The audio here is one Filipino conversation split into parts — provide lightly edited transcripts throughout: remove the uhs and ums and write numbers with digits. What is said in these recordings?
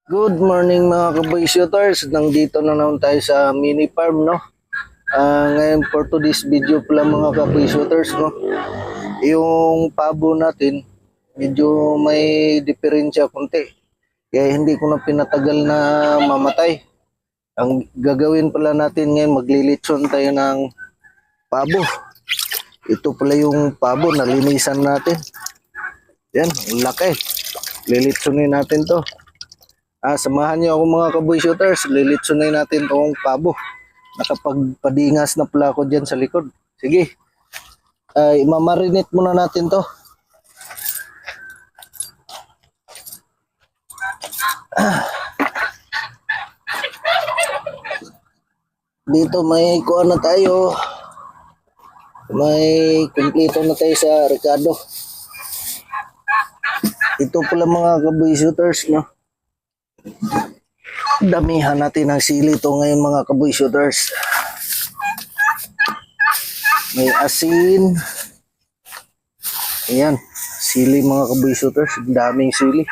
Good morning mga kaboy shooters. Nandito na naman tayo sa mini farm, no? Ngayon for today's video pala mga kaboy shooters, no? Yung pabo natin, medyo may diferensya konti. Kaya hindi ko na pinatagal na mamatay. Ang gagawin pala natin ngayon, maglilitson tayo ng pabo. Ito pala yung pabo, nalinisan natin. Yan, ang laki. Lilitsonin natin to. Samahan niyo ako mga kaboy shooters. Lilitsunin natin tong pabo. Nakapagpadingas na pala ako dyan sa likod. Sige. Imamarinate muna natin to. Dito may kuha na tayo. May kumpleto na tayo sa Ricardo. Ito pala mga kaboy shooters, no? Damihan natin ng sili to ngayon mga kaboy shooters. May asin. Ayan, sili mga kaboy shooters. Daming sili.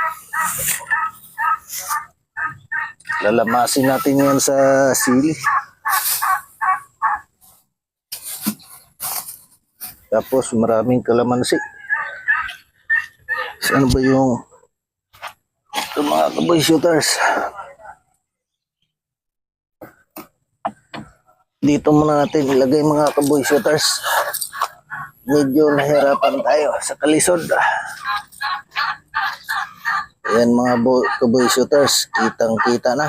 Lalamasin natin yan sa sili. Tapos maraming kalamansi. Saan ba yung ito mga kaboy shooters? Dito muna natin ilagay mga kaboy shooters. Medyo nahirapan tayo sa kalisod. Ayan mga kaboy shooters, kitang kita na.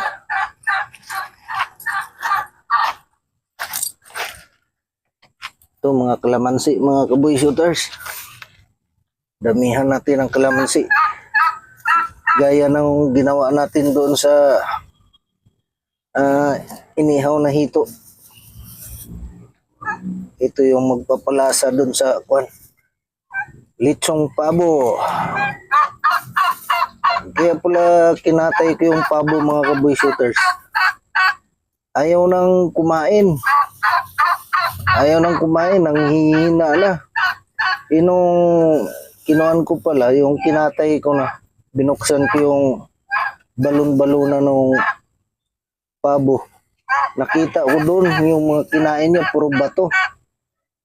Ito mga kalamansi mga kaboy shooters. Damihan natin ang kalamansi. Gaya ng ginawa natin doon sa inihaw na hito. Ito yung magpapalasa doon sa litsong pabo. Kaya pala kinatay ko yung pabo mga kaboy shooters. Ayaw nang kumain. Ayaw nang kumain, nanghihina na. Inong kinuan ko pala, yung kinatay ko na. Binuksan ko yung balon-balona ng pabo. Nakita ko doon yung mga kinain niya, puro bato.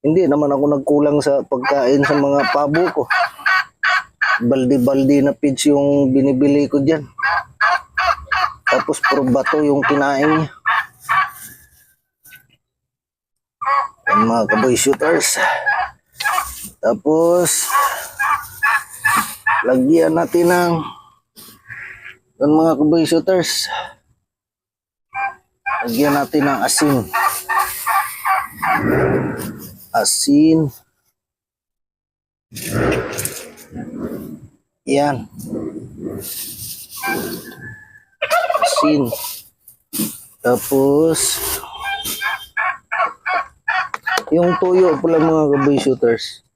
Hindi naman ako nagkulang sa pagkain sa mga pabo ko. Baldi-baldi na feeds yung binibili ko dyan. Tapos puro bato yung kinain niya. Yan mga kaboy shooters. Tapos lagyan natin ng mga kaboy shooters. Lagyan natin ng asin. Asin. Yan. Asin. Tapos yung tuyo pala mga kaboy shooters.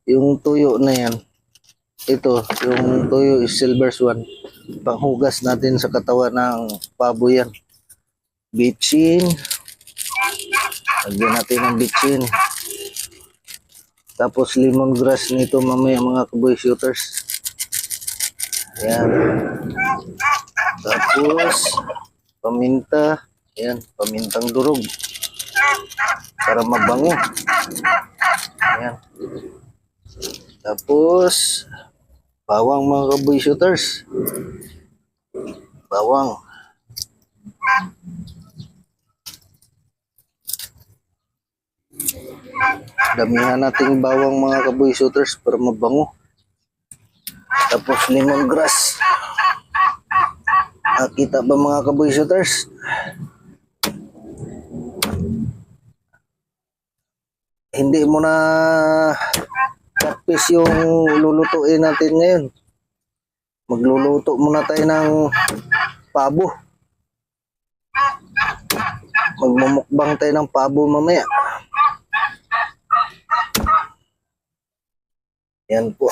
Yung tuyo na yan. Ito, yung tuyo is Silver Swan. Panghugas natin sa katawan ng pabo yan. Bitchin. Lagyan natin ng bitchin. Tapos lemongrass nito mamaya mga kaboy shooters. Ayan. Tapos paminta. Ayan, pamintang durog. Para mabango. Ayan. Tapos bawang mga kaboy shooters. Bawang. Damihan natin bawang mga kaboy shooters para mabango. Tapos lemongrass. Nakita ba mga kaboy shooters? Hindi mo na catfish yung lulutuin natin ngayon. Magluluto muna tayo ng pabo. Magmumukbang tayo ng pabo mamaya. Yan po.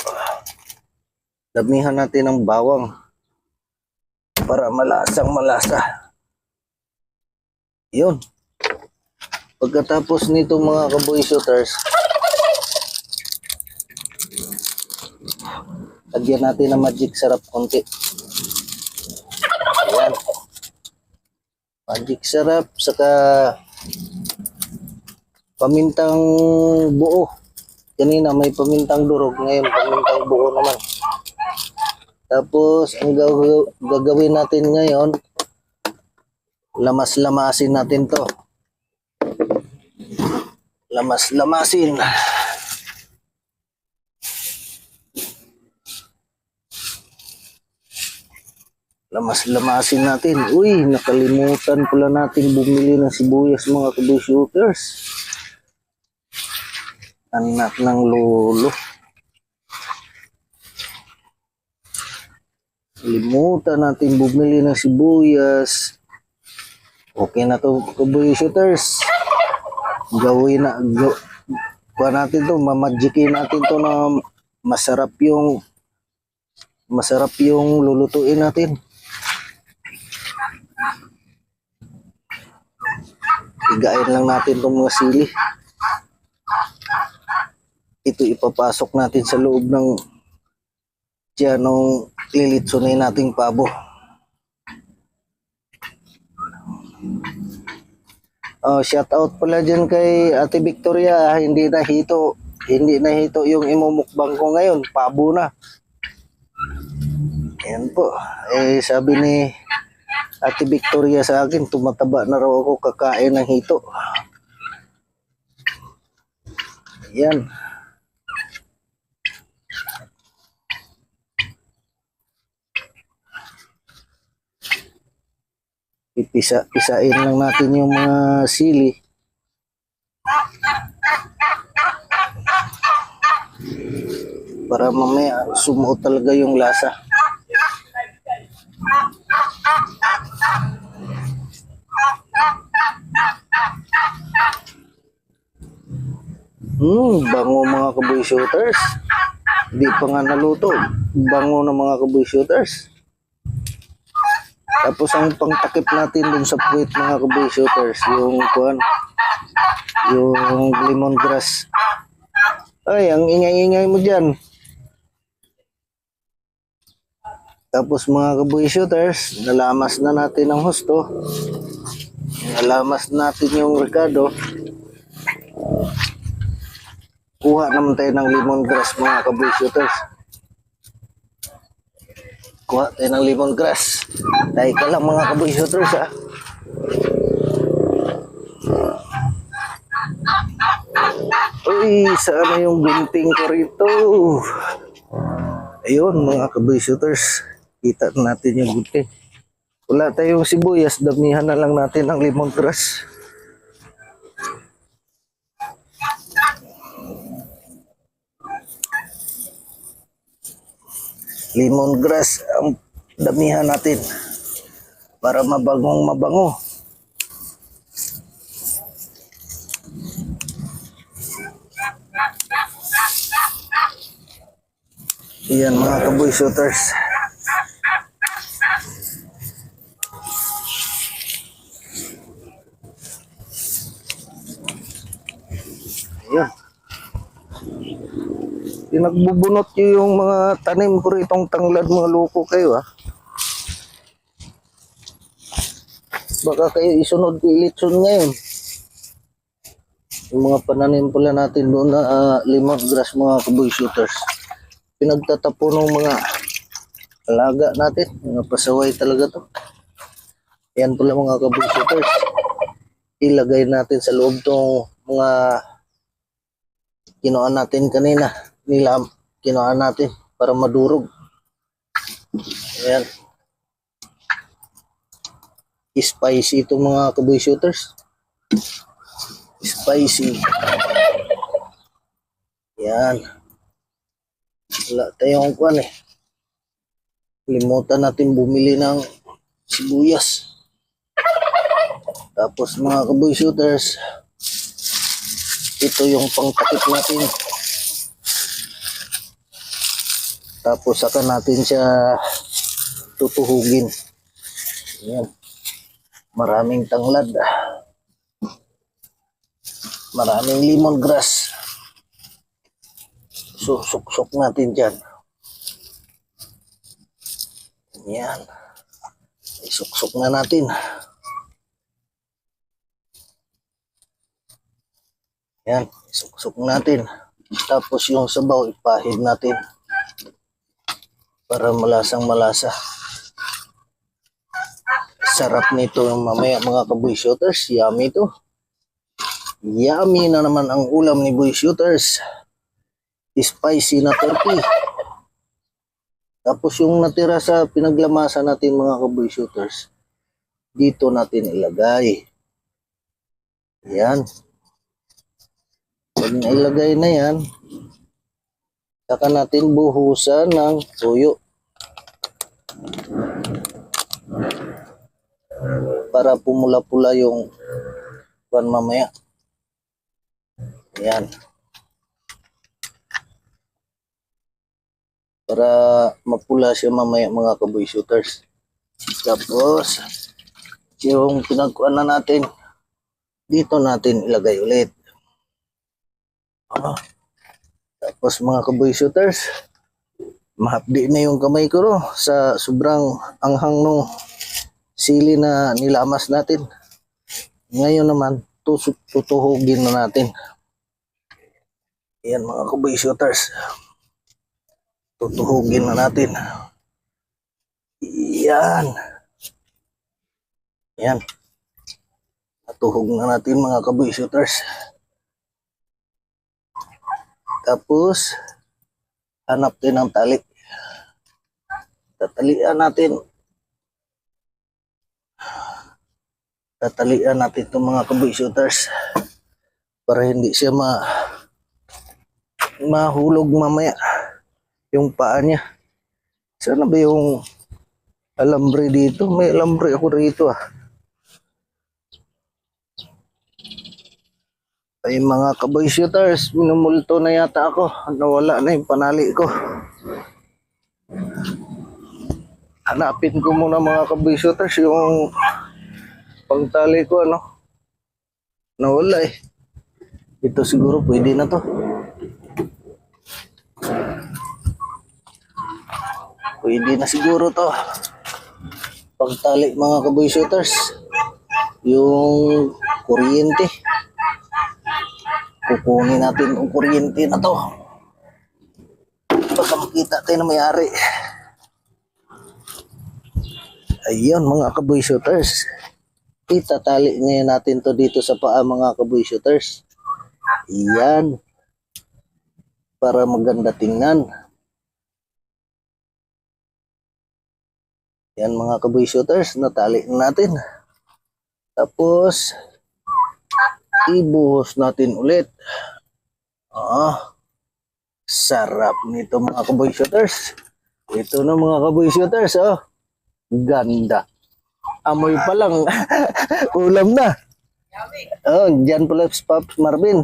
Damihan natin ng bawang para malasang malasa. Yun. Pagkatapos nito mga kaboy shooters, lagyan natin ng magic sarap konti. Magic sarap, saka pamintang buo. Kanina may pamintang durog, ngayon pamintang buo naman. Tapos, ang gagawin natin ngayon, lamas-lamasin natin to. Lamas-lamasin. Lamas-lamasin natin. Uy, nakalimutan pala natin bumili ng sibuyas mga kaboy shooters. Anak ng lolo. Limutan natin bumili ng sibuyas. Okay na to kaboy shooters. Gawin na kuha natin to, mamagikin natin to na masarap yung lulutuin natin. Higain lang natin itong mga sili. Ito ipapasok natin sa loob ng tiyan nung lilitsunin nating pabo. Shout out pala dyan kay Ate Victoria. Hindi na hito yung imumukbang ko ngayon. Pabo na. Ayan po. Sabi ni Ate Victoria sa akin, tumataba na raw ako kakain ng hito. Ayan. Pisain lang natin yung mga sili. Para mamaya sumuot talaga yung lasa. Bango mga kaboy shooters. Di pa nga naluto. Bango ng mga kaboy shooters. Tapos ang pangtakip natin dun sa puwit mga kaboy shooters, yung lemongrass. Ay, ang ingay-ingay mo dyan. Tapos mga kaboy shooters, nalamas na natin ang husto. Nalamas natin yung Ricardo. Kuha naman tayo ng lemongrass mga kaboy shooters. Kuha tayo ng lemongrass. Dahil ka lang mga kaboy shooters ha. Uy, saan na yung gunting ko rito? Ayun mga kaboy shooters. Kita natin yung gunting. Wala tayong sibuyas. Damihan na lang natin ang lemongrass. Lemongrass ang damihan natin para mabango. Iyan mga kaboy shooters. Ayan. Pinagbubunot nyo yung mga tanim ko ritong tanglad, mga loko kayo ha. Baka kayo isunod ko ilitson ngayon. Yung mga pananim pala natin doon na lemongrass mga kaboy shooters. Pinagtatapo ng mga alaga natin. Mga pasaway talaga to. Yan pala mga kaboy shooters. Ilagay natin sa loob tong mga kinuha natin kanina. Kinuha natin para madurog. Ayan. Spicy itong mga kaboy shooters. Spicy. Yan. Wala tayong kwan eh. Limutan natin bumili ng sibuyas. Tapos mga kaboy shooters, ito yung pangtakip natin. Tapos saka natin siya tutuhugin. Ayan. Maraming tanglad. Maraming lemongrass. So, suksok natin dyan. Ayan. Isuksok na natin. Yan, suksok natin. Tapos yung sabaw, ipahid natin. Para malasang malasa. Sarap nito mamaya mga kaboy shooters. Yummy to. Yummy na naman ang ulam ni boy shooters. Spicy na turkey. Tapos yung natira sa pinaglamasan natin mga kaboy shooters, dito natin ilagay. Yan. Pag nailagay na yan, saka natin buhusan ng tuyo. Para pumula-pula yung pan mamaya. Yan. Para mapula siya mamaya mga kaboy shooters. Tapos, yung pinagkuhan na natin, dito natin ilagay ulit. Tapos mga kaboy shooters, mahapdi na yung kamay ko sa sobrang anghang nung sili na nilamas natin. Ngayon naman, tutuhugin na natin. Yan mga kaboy shooters. Tutuhugin na natin. Yan. Yan. Natuhog na natin mga kaboy shooters. Tapos, hanap din ng tali. Tatalian natin. Tatalian natin itong mga kaboy shooters. Para hindi siya mahulog mamaya. Yung paa niya. Sana ba yung alambre dito? May alambre ako rito ah. Ay mga kaboy shooters, minumulto na yata ako. Nawala na yung panali ko. Hanapin ko muna mga kaboy shooters yung pangtali ko ano. Nawala eh. Ito siguro pwede na to. Pwede na siguro to. Pagtali mga kaboy shooters. Yung kuryente. Kukunin natin yung kuryente na to. Baka makita tayo na may-ari. Ayun mga kaboy shooters. Itatali ngayon natin to dito sa paa mga kaboy shooters. Iyan. Para maganda tingnan. Yan mga kaboy shooters, natali na natin. Tapos, ibuhos natin ulit. Sarap nito mga kaboy shooters. Ito na mga kaboy shooters, oh. Ganda. Amoy pa lang. Ulam na. Oh, dyan pala Pops Marvin.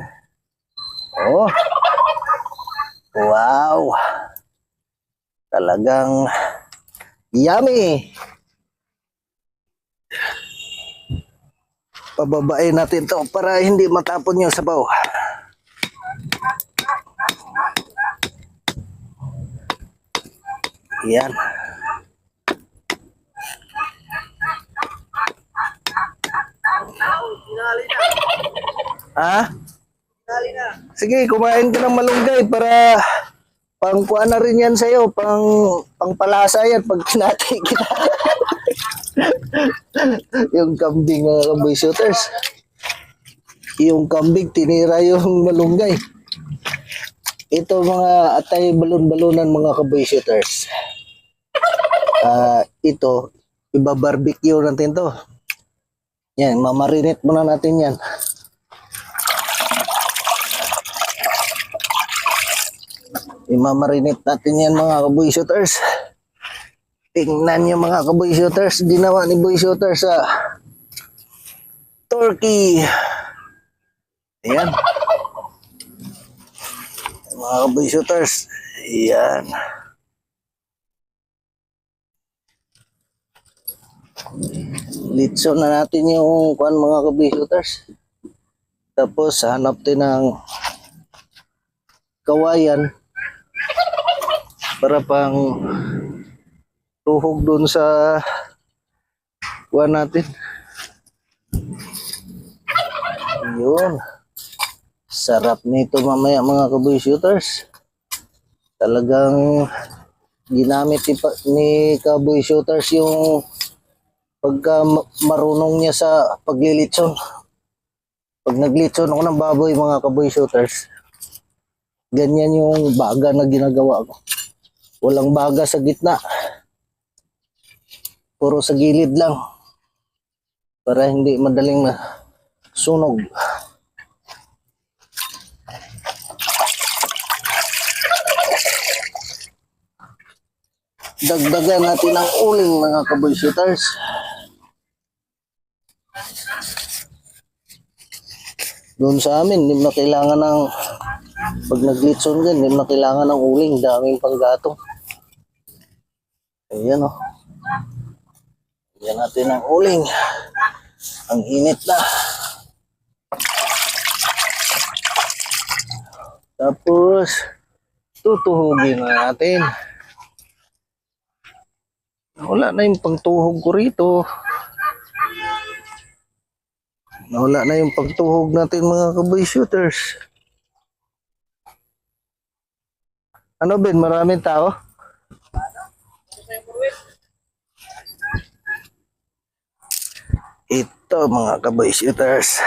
Oh. Wow. Talagang yummy. Pababain natin to para hindi matapon yung sabaw. Yan. Ha? Sige, kumain ka ng malunggay para pangkuha na rin yan sa'yo, pangpalasa yan pag kinati kita. Yung kambing mga kaboy shooters. Yung kambing tinira yung malunggay. Ito mga atay balon-balonan mga kaboy shooters. Ito, ibabarbecue natin to. Yan, mamarinate muna natin yan. Imamarinate natin yan mga kaboy shooters. Tingnan nyo mga kaboy shooters. Ginawa ni boy shooters sa turkey. Ayan. Mga kaboy shooters. Ayan. Litso na natin yung kuan mga kaboy shooters. Tapos hanap din ng kawayan para pang tuhog doon sa kuha natin. Yun. Sarap nito mamaya mga kaboy shooters. Talagang ginamit ni Cowboy Shooters yung pagka marunong niya sa paglilitson. Pag naglitson ako ng baboy mga Cowboy Shooters, ganyan yung baga na ginagawa ko. Walang baga sa gitna. Puro sa gilid lang. Para hindi madaling sunog. Dagdagan natin ang uling mga Cowboy Shooters. Doon sa amin, hindi na kailangan ng pag naglitson din, hindi na kailangan ng uling, daming panggatong. Ayan o. Ayan natin ang uling. Ang init na. Tapos, tutuhugin na natin. Wala na yung pangtuhog ko rito. Wala na yung pagtuhog natin mga Cowboy Shooters. Ano Ben, maraming tao? Ito mga Cowboy Shooters.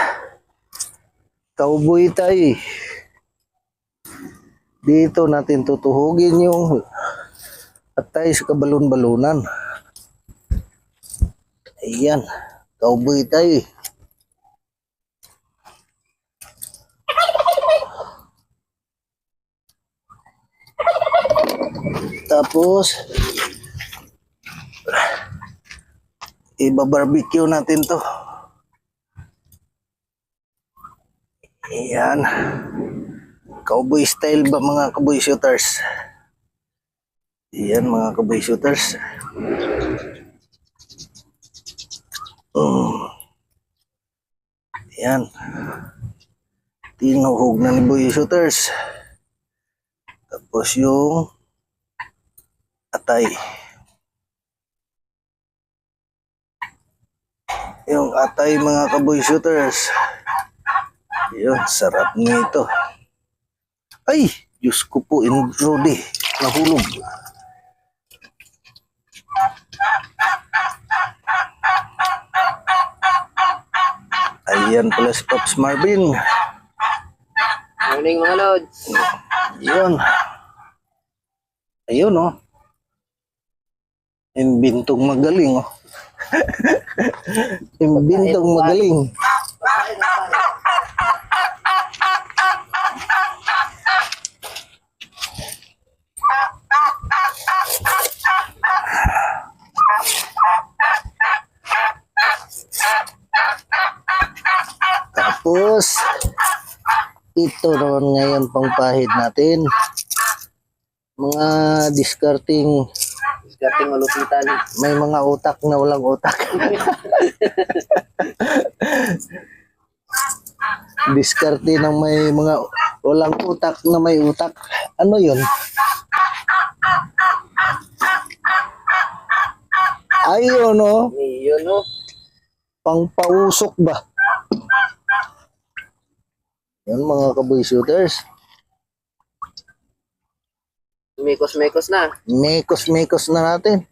Cowboy tayo. Dito natin tutuhugin yung atay sa kabalon-balunan. Ayan. Cowboy tayo. Tapos iba-barbecue natin to. Ayan. Cowboy style ba mga Cowboy Shooters? Ayan mga Cowboy Shooters. Ayan. Tinuhog na ni Boy Shooters. Tapos yung atay. Yung atay mga Cowboy Shooters. Yun, sarap nito. Ay, Diyos ko po, Rudy, nahulog. Ayan pala si Pops Marvin. Morning mga lods. Yun. Ayun oh. Imbintong magaling oh. Imbintong magaling. Tapos ito naman ngayon pang pahid natin. Mga discarding Malupitan. may mga utak na walang utak. Diskarte ng may mga walang utak na may utak. Ano yun? Ayun no? Yun o. Pangpausok ba? Yan mga Cowboy Shooters. Mekos-mekos na. Mekos-mekos na natin.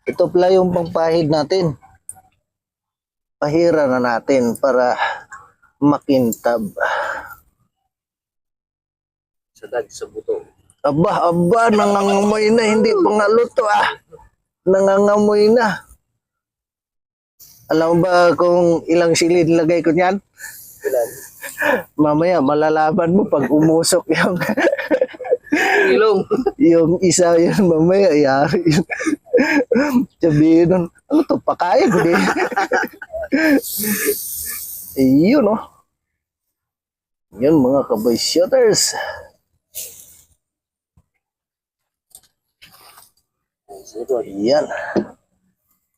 Ito pala yung pangpahid natin. Pahira na natin para makintab. Sagad sa buto. Aba, nangangamoy na. Hindi pa nga luto ah. Nangangamoy na. Alam mo ba kung ilang silid lagay ko niyan? Ilan? Mamaya malalaman mo pag umusok yung Ilong. yung isa yun mamaya yari yun. Sabihin nun, ano to, pakain ko din. Yun oh. Yun mga Cowboy Shooters. Sa likod. Yan.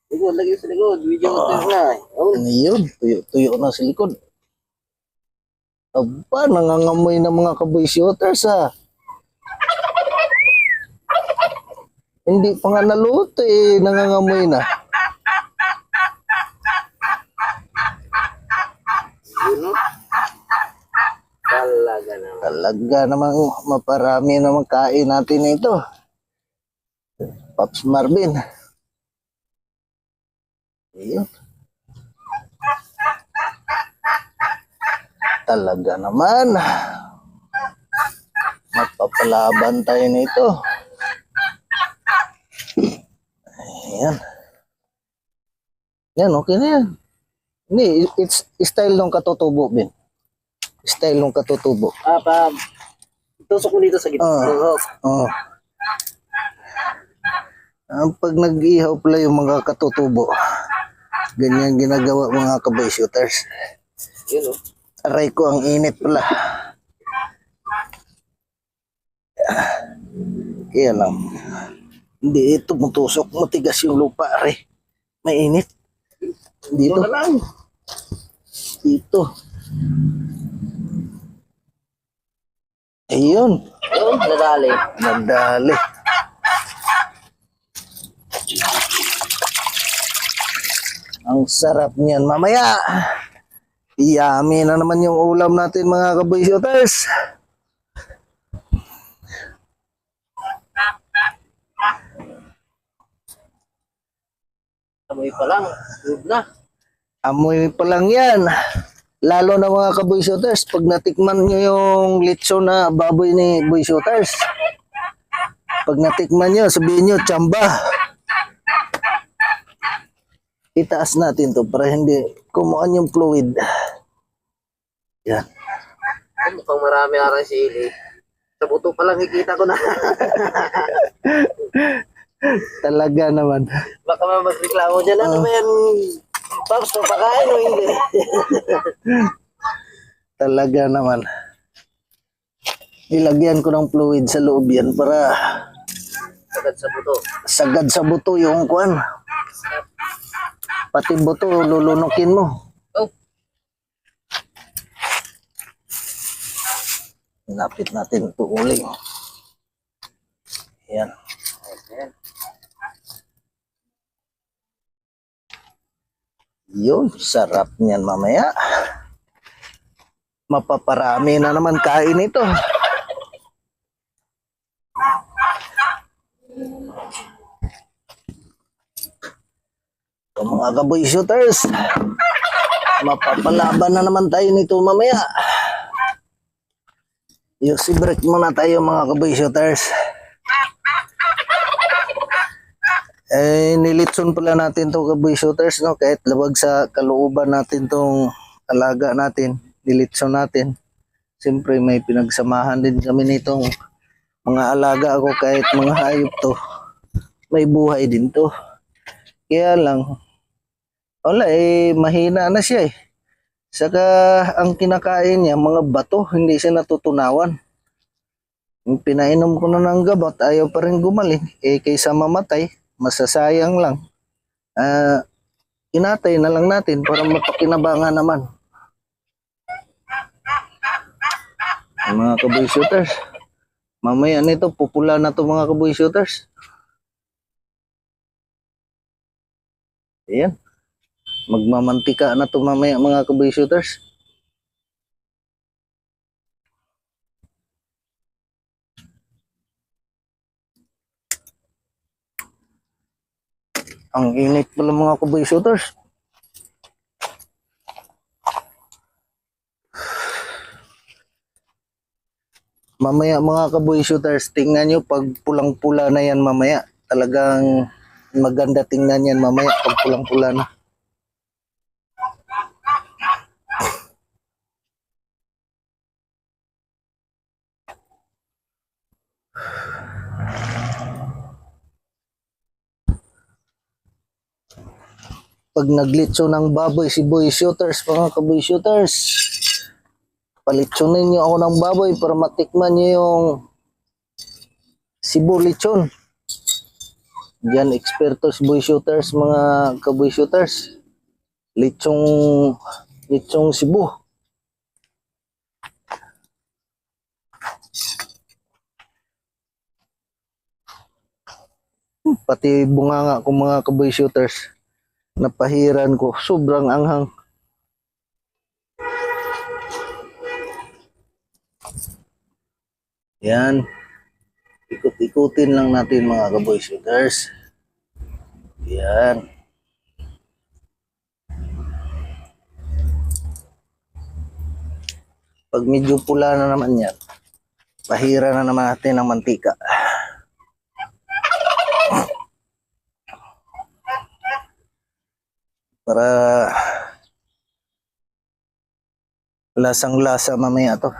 Likod, lagi sa likod. Video mo tayo na. Oh. Ano yun? Tuyo na sa likod. Aba, nangangamoy na mga Cowboy Shooters ah. Hindi pa nga naluto eh, nangangamoy na. Yun o. Talaga Talaga namang maparami namang kain natin ito. Pops Marvin. Ayun. Talaga naman. Mapapalaban tayo nito. Ayan. Yan, okay na yan. Hindi, it's style ng katutubo, Ben. Style ng katutubo. Tusok mo dito sa gitna. Oo. Oo. Pag nag-ihaw pala yung mga katutubo, ganyan ginagawa mga kaboy shooters. Yun, oh. Aray ko, ang init pala. Kaya lang. Hindi ito mutusok. Matigas yung lupa, aray. Mainit. Dito. Ito na lang. Dito. Ayun. Yun, nadali. Nadali. Ang sarap niyan mamaya. Yummy na naman yung ulam natin mga kaboy shooters. Amoy pa lang. Good na. Amoy pa lang yan. Lalo na mga kaboy shooters, pag natikman nyo yung litson na baboy ni boy shooters. Pag natikman nyo, sabihin nyo, tsamba. Itaas natin to para hindi kumuan yung fluid. Yan. Mukhang marami arang si Ili. Sa buto pa lang ikita ko na. Talaga naman. Baka magreklamo dyan. Ano ba yan? Pops, papakain o hindi? Talaga naman. Ilagyan ko ng fluid sa loob yan para Sagad sa buto. sagad sa buto yung kuan. Pati buto, lulunukin mo. Oh. Lapit natin ito uling. Yan. Ayan. Yun, sarap niyan mamaya. Mapaparami na naman kain ito. So, mga kaboy shooters, mapapalaban na naman tayo nito mamaya. Yosi break muna tayo mga kaboy shooters. Nilitson pala natin to kaboy shooters, no? Kahit labag sa kalooban natin tong alaga natin, nilitson natin. Siyempre may pinagsamahan din kami nitong mga alaga ako, kahit mga hayop to. May buhay din to. Kaya lang, wala mahina na siya eh. Saka ang kinakain niya, mga bato, hindi siya natutunawan. Yung pinainom ko na ng gamot, ayaw pa rin gumaling. Kaysa mamatay, masasayang lang. Inatay na lang natin para mapakinabangan naman. Mga kaboy shooters, mamaya nito, pupula na to mga kaboy shooters. Ayan. Magmamantika na to mamaya mga kaboy shooters. Ang init pala mga kaboy shooters. Mamaya mga kaboy shooters, tingnan nyo pag pulang-pula na yan mamaya. Talagang maganda tingnan yan mamaya pag pulang-pula na. Pag naglitso ng baboy si boy shooters, mga kaboy shooters, palitsonin niyo ako ng baboy para matikman niyo yung Cebu lechon. Diyan expertos boy shooters, mga kaboy shooters. Lechong Cebu. Pati bunganga ko mga kaboy shooters, napahiran ko, sobrang anghang. Yan. Ikot-ikutin lang natin mga kaboy shooters. Yan. Pag medyo pula na naman yan, pahira na naman natin ng mantika. Para lasang-lasa mamaya to.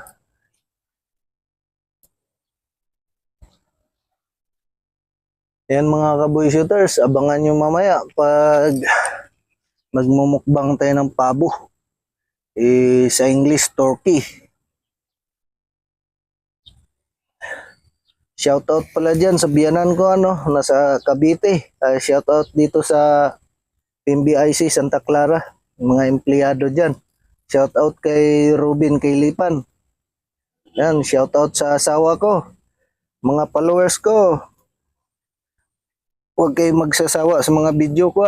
Yan mga kaboy shooters, abangan nyo mamaya pag magmumukbang tayo ng pabo. Sa English, turkey. Shoutout pala dyan sa biyanan ko, nasa Cavite. Shoutout dito sa PMBIC Santa Clara, mga empleyado dyan. Shoutout kay Ruben Kailipan. Yan, shoutout sa asawa ko, mga followers ko. Huwag kayong magsasawa sa mga video ko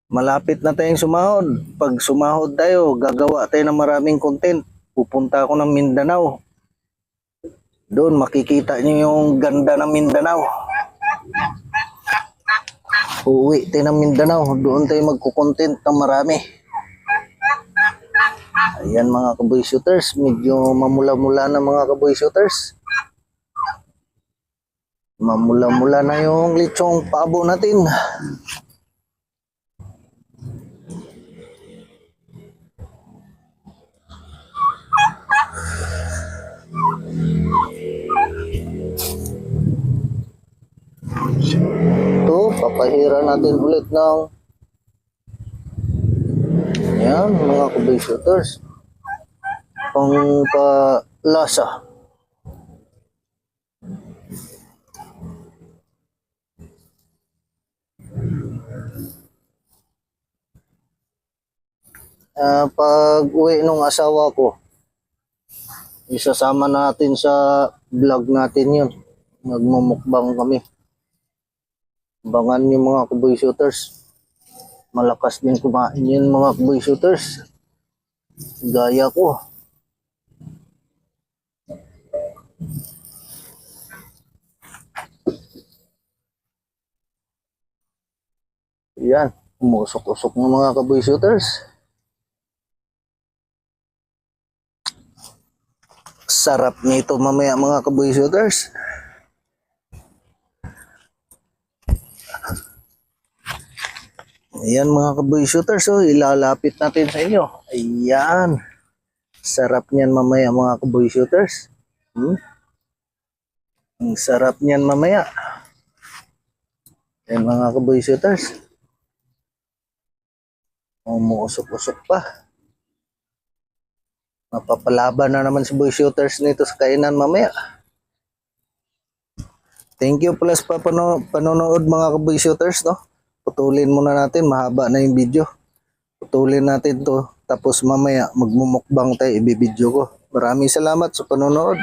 Malapit na tayong sumahod. Pag sumahod tayo, gagawa tayo ng maraming content. Pupunta ako ng Mindanao. Doon makikita niyo yung ganda ng Mindanao. Uuwi tayo ng Mindanao. Doon tayo magkukontent ng marami. Ayan mga kaboy shooters. Medyo mamula-mula na mga kaboy shooters. Mamula-mula na yung lechong pabo natin. Ito, papahira natin ulit ng yan mga kaboy shooters. Pang palasa. Pag uwi ng asawa ko, isasama natin sa vlog natin yun. Magmumukbang kami. Abangan yung mga kaboy shooters. Malakas din kumain yun mga kaboy shooters. Gaya ko. Yan. Umusok-usok ng mga kaboy shooters. Sarap nito mamaya mga kaboy shooters. Ayan mga kaboy shooters, ilalapit natin sa inyo. Ayan. Sarap niyan mamaya mga kaboy shooters. Ang sarap niyan mamaya. Ayan mga kaboy shooters. Umuusok-usok pa. Mapapalaban na naman si boy shooters nito sa kainan mamaya. Thank you plus pa panonood mga kaboy shooters, Putulin muna natin, mahaba na yung video. Putulin natin to, tapos mamaya magmumukbang tayo, ibibidyo ko. Maraming salamat sa panonood.